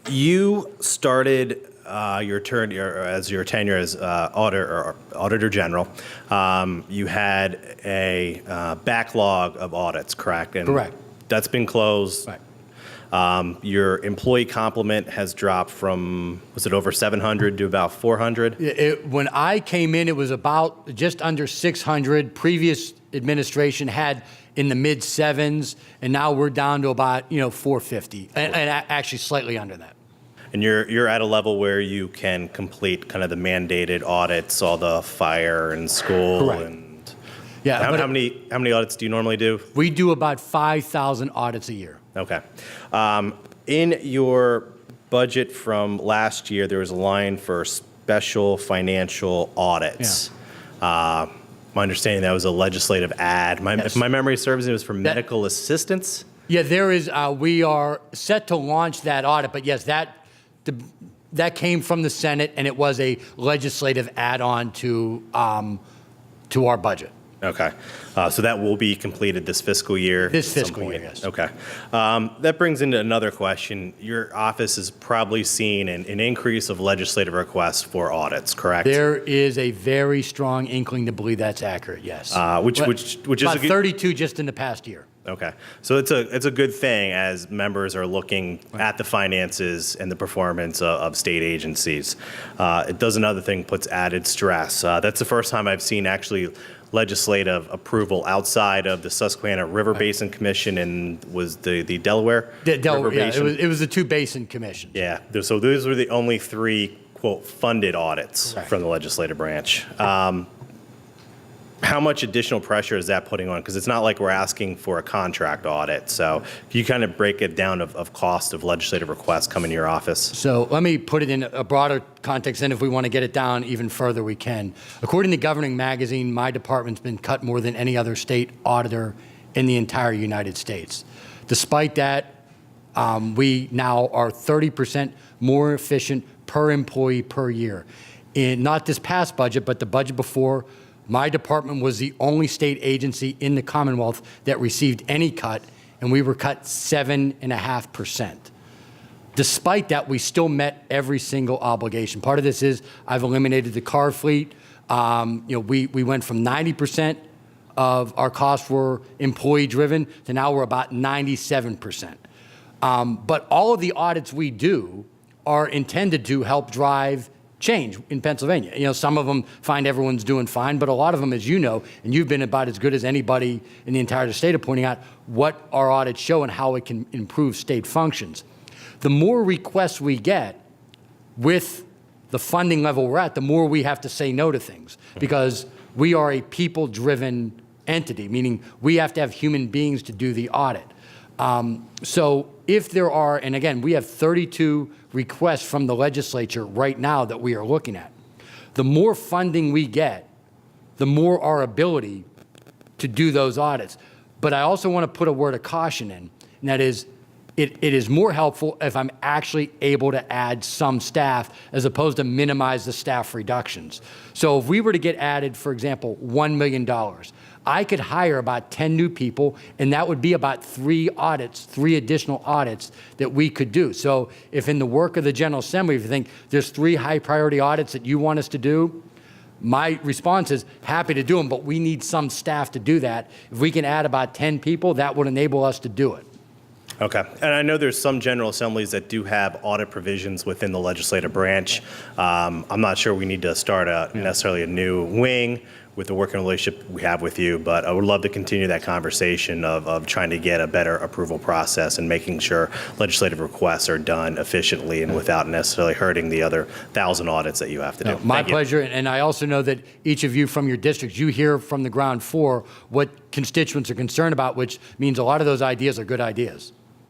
You started your tenure as Auditor General. You had a backlog of audits, correct? And Correct. That's been closed. Right. Your employee complement has dropped from, was it over 700 to about 400? When I came in, it was about just under 600. Previous administration had in the mid sevens, and now we're down to about 450, and actually slightly under that. And you're at a level where you can complete kind of the mandated audits, all the fire and school. Correct. And Yeah. how many audits do you normally do? We do about 5,000 audits a year. Okay. In your budget from last year, there was a line for special financial audits. Yeah. My understanding that was a legislative ad. Yes. If my memory serves, it was for medical assistance. Yeah, there is. We are set to launch that audit, but yes, that came from the Senate, and it was a legislative add-on to our budget. Okay. So that will be completed this fiscal year? This fiscal year, yes. Okay. That brings into another question. Your office has probably seen an increase of legislative requests for audits, correct? There is a very strong inkling to believe that's accurate, yes. Which is about a good, 32 just in the past year. Okay. So it's a good thing as members are looking at the finances and the performance of state agencies. It does another thing, puts added stress. That's the first time I've seen actually legislative approval outside of the Susquehanna River Basin Commission and was the Delaware River Basin? It was the two basin commissions. Yeah. So those were the only three, quote, funded audits from the legislative branch. How much additional pressure is that putting on? Because it's not like we're asking for a contract audit. So can you kind of break it down of cost of legislative requests coming to your office? So let me put it in a broader context, and if we want to get it down even further, we can. According to Governing Magazine, my department's been cut more than any other state auditor in the entire United States. Despite that, we now are 30% more efficient per employee per year. In not this past budget, but the budget before, my department was the only state agency in the Commonwealth that received any cut, and we were cut 7.5%. Despite that, we still met every single obligation. Part of this is I've eliminated the car fleet. We went from 90% of our costs were employee-driven to now we're about 97%. But all of the audits we do are intended to help drive change in Pennsylvania. Some of them find everyone's doing fine, but a lot of them, as you know, and you've been about as good as anybody in the entire state of pointing out what our audits show and how it can improve state functions. The more requests we get with the funding level we're at, the more we have to say no to things because we are a people-driven entity, meaning we have to have human beings to do the audit. So if there are, and again, we have 32 requests from the legislature right now that we are looking at. The more funding we get, the more our ability to do those audits. But I also want to put a word of caution in, and that is, it is more helpful if I'm actually able to add some staff as opposed to minimize the staff reductions. So if we were to get added, for example, $1 million, I could hire about 10 new people, and that would be about 3 additional audits that we could do. So if in the work of the General Assembly, if you think there's 3 high priority audits that you want us to do, my response is happy to do them, but we need some staff to do that. If we can add about 10 people, that would enable us to do it. Okay. And I know there's some general assemblies that do have audit provisions within the legislative branch. I'm not sure we need to start necessarily a new wing with the working relationship we have with you, but I would love to continue that conversation of trying to get a better approval process and making sure legislative requests are done efficiently and without necessarily hurting the other 1,000 audits that you have to do. My pleasure, and I also know that each of you from your districts, you hear from the ground floor what constituents are concerned about, which means a lot of those ideas are good ideas.